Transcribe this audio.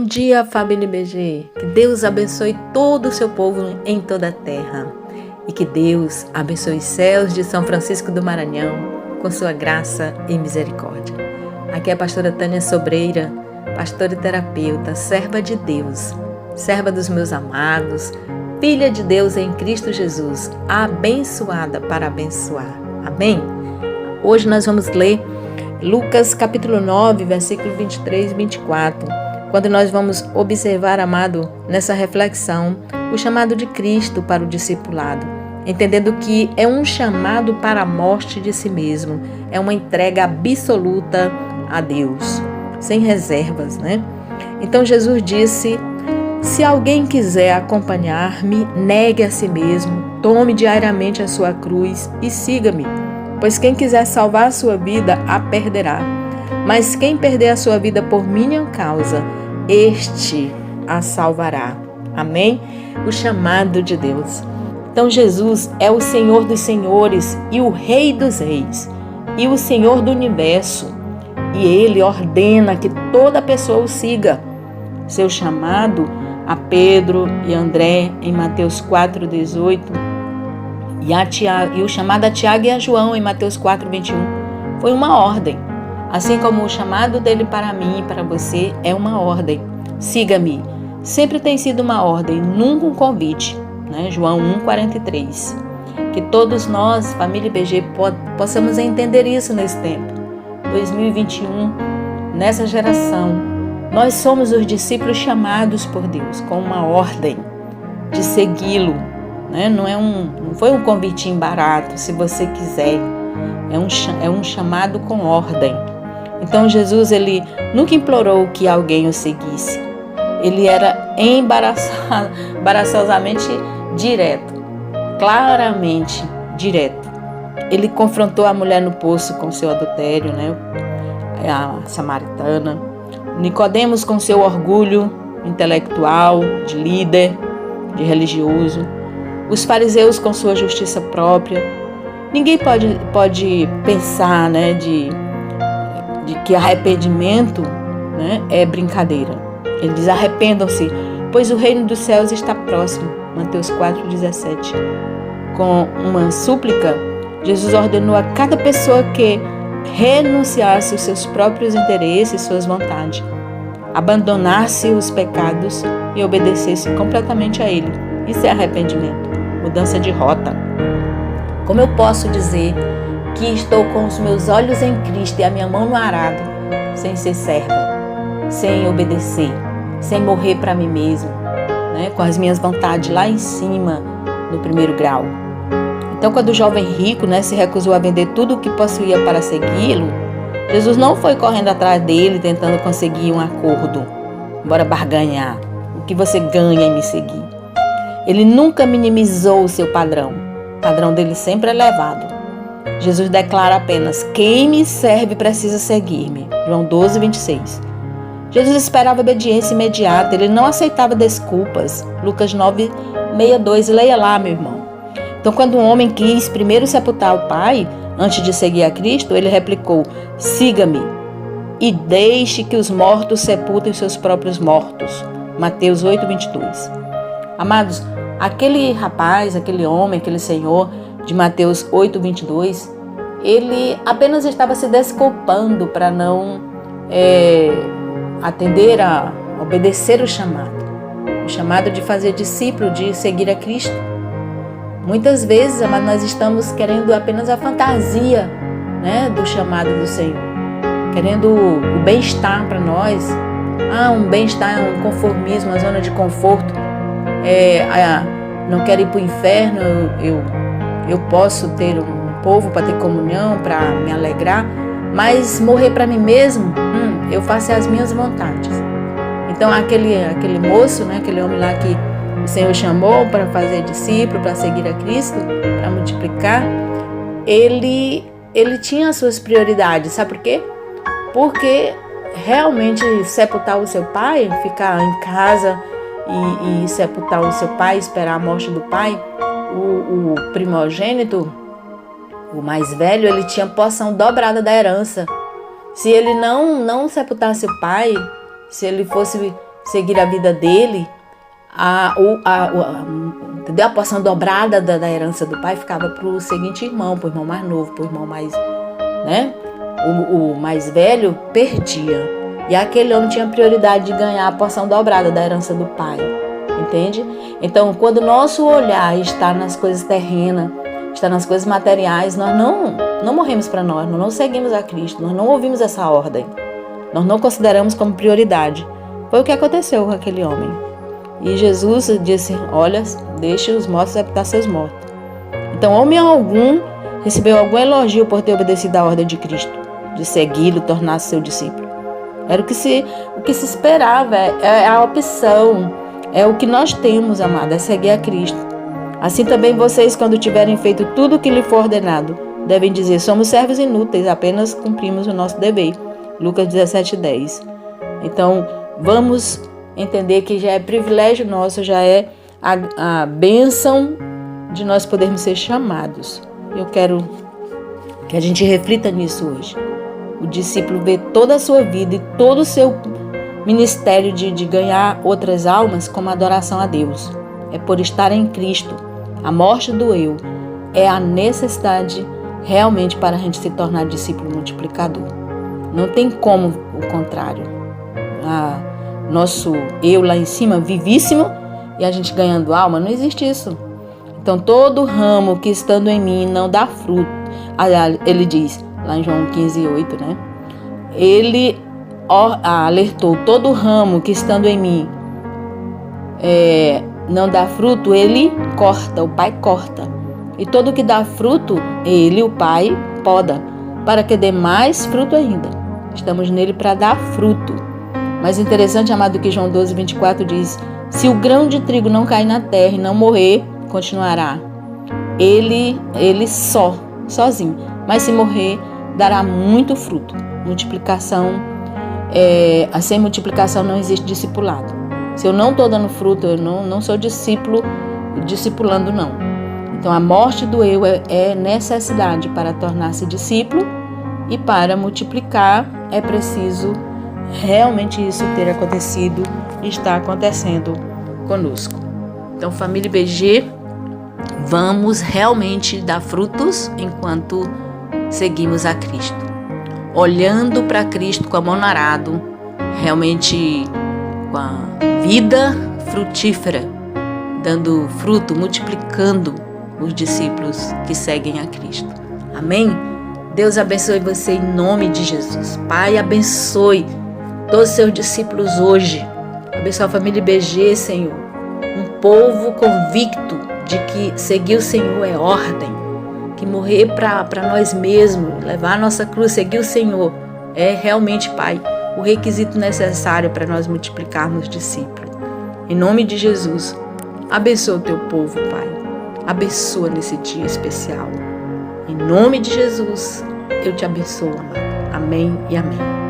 Bom dia, família BG. Que Deus abençoe todo o seu povo em toda a terra. E que Deus abençoe os céus de São Francisco do Maranhão com sua graça e misericórdia. Aqui é a pastora Tânia Sobreira, pastora e terapeuta, serva de Deus, serva dos meus amados, filha de Deus em Cristo Jesus, abençoada para abençoar. Amém? Hoje nós vamos ler Lucas capítulo 9, versículo 23 e 24, quando nós vamos observar, amado, nessa reflexão, o chamado de Cristo para o discipulado, entendendo que é um chamado para a morte de si mesmo, é uma entrega absoluta a Deus, sem reservas, né? Então Jesus disse: se alguém quiser acompanhar-me, negue a si mesmo, tome diariamente a sua cruz e siga-me. Pois quem quiser salvar a sua vida, a perderá. Mas quem perder a sua vida por minha causa, este a salvará. Amém? O chamado de Deus. Então Jesus é o Senhor dos senhores e o Rei dos reis e o Senhor do universo. E Ele ordena que toda pessoa o siga. Seu chamado a Pedro e André em Mateus 4,18 e o chamado a Tiago e a João em Mateus 4,21 foi uma ordem. Assim como o chamado dele para mim e para você é uma ordem. Siga-me. Sempre tem sido uma ordem, nunca um convite. Né? João 1,43. Que todos nós, família BG, possamos entender isso nesse tempo. 2021, nessa geração, nós somos os discípulos chamados por Deus com uma ordem de segui-lo. Né? Não foi um convitinho barato, se você quiser. É um chamado com ordem. Então Jesus, ele nunca implorou que alguém o seguisse. Ele era embaraçosamente direto, claramente direto. Ele confrontou a mulher no poço com seu adultério, né? A samaritana. Nicodemos com seu orgulho intelectual, de líder, de religioso. Os fariseus com sua justiça própria. Ninguém pode pensar, né, de que arrependimento, né, é brincadeira. Ele diz: arrependam-se, pois o reino dos céus está próximo. Mateus 4,17. Com uma súplica, Jesus ordenou a cada pessoa que renunciasse os seus próprios interesses, suas vontades, abandonasse os pecados e obedecesse completamente a Ele. Isso é arrependimento, mudança de rota. Como eu posso dizer que estou com os meus olhos em Cristo e a minha mão no arado, sem ser serva, sem obedecer, sem morrer para mim mesmo, né? Com as minhas vontades lá em cima, no primeiro grau? Então, quando o jovem rico, né, se recusou a vender tudo o que possuía para segui-lo, Jesus não foi correndo atrás dele, tentando conseguir um acordo. Bora barganhar. O que você ganha em me seguir? Ele nunca minimizou o seu padrão. O padrão dele sempre é elevado. Jesus declara apenas: quem me serve precisa seguir-me. João 12,26. Jesus esperava obediência imediata. Ele não aceitava desculpas. Lucas 9,62. Leia lá, meu irmão. Então, quando um homem quis primeiro sepultar o pai, antes de seguir a Cristo, ele replicou: siga-me e deixe que os mortos sepultem seus próprios mortos. Mateus 8,22. Amados, aquele rapaz, aquele homem, aquele senhor de Mateus 8,22, ele apenas estava se desculpando para não atender a obedecer o chamado de fazer discípulo, de seguir a Cristo. Muitas vezes, amados, nós estamos querendo apenas a fantasia, né, do chamado do Senhor, querendo o bem-estar para nós. Um bem-estar, um conformismo, uma zona de conforto. Não quero ir para o inferno, eu posso ter um povo para ter comunhão, para me alegrar, mas morrer para mim mesmo, eu faço as minhas vontades. Então aquele moço, né, aquele homem lá que o Senhor chamou para fazer discípulo, para seguir a Cristo, para multiplicar, ele tinha as suas prioridades. Sabe por quê? Porque realmente sepultar o seu pai, ficar em casa e sepultar o seu pai, esperar a morte do pai, o primogênito, o mais velho, ele tinha porção dobrada da herança. Se ele não sepultasse o pai, se ele fosse seguir a vida dele, a porção dobrada da herança do pai ficava para o seguinte irmão, para o irmão mais novo, para o irmão mais, né? O mais velho perdia. E aquele homem tinha prioridade de ganhar a porção dobrada da herança do pai. Entende? Então, quando o nosso olhar está nas coisas terrenas, está nas coisas materiais, nós não morremos para nós não seguimos a Cristo, nós não ouvimos essa ordem. Nós não consideramos como prioridade. Foi o que aconteceu com aquele homem. E Jesus disse, olha, deixe os mortos sepultar seus mortos. Então, homem algum recebeu algum elogio por ter obedecido à ordem de Cristo, de segui-lo, tornar-se seu discípulo. Era o que se esperava, é a opção, é o que nós temos, amado, é seguir a Cristo. Assim também vocês, quando tiverem feito tudo o que lhe for ordenado, devem dizer, somos servos inúteis, apenas cumprimos o nosso dever. Lucas 17:10. Então, vamos entender que já é privilégio nosso, já é a bênção de nós podermos ser chamados. Eu quero que a gente reflita nisso hoje. O discípulo vê toda a sua vida e todo o seu ministério de ganhar outras almas como adoração a Deus. É por estar em Cristo. A morte do eu é a necessidade realmente para a gente se tornar discípulo multiplicador. Não tem como o contrário. Nosso eu lá em cima, vivíssimo, e a gente ganhando alma, não existe isso. Então, todo ramo que estando em mim não dá fruto, ele diz, lá em João 15:8, né? Ele alertou, todo ramo que estando em mim não dá fruto, ele corta, o Pai corta. E todo que dá fruto, ele, o Pai, poda, para que dê mais fruto ainda. Estamos nele para dar fruto. Mas interessante, amado, que João 12:24 diz, se o grão de trigo não cair na terra e não morrer, continuará. Ele sozinho. Mas se morrer, dará muito fruto. Multiplicação, sem multiplicação não existe discipulado. Se eu não estou dando fruto, eu não sou discipulando não. Então a morte do eu é necessidade para tornar-se discípulo, e para multiplicar é preciso realmente isso ter acontecido e está acontecendo conosco. Então, família IBG, vamos realmente dar frutos enquanto seguimos a Cristo. Olhando para Cristo com a mão no arado, realmente com a vida frutífera, dando fruto, multiplicando os discípulos que seguem a Cristo. Amém? Deus abençoe você em nome de Jesus. Pai, abençoe todos os seus discípulos hoje. Abençoe a família IBG, Senhor. Um povo convicto de que seguir o Senhor é ordem. Que morrer para nós mesmos, levar a nossa cruz, seguir o Senhor, é realmente, Pai, o requisito necessário para nós multiplicarmos discípulos. Em nome de Jesus, abençoa o teu povo, Pai. Abençoa nesse dia especial. Em nome de Jesus, eu te abençoo, amado. Amém e amém.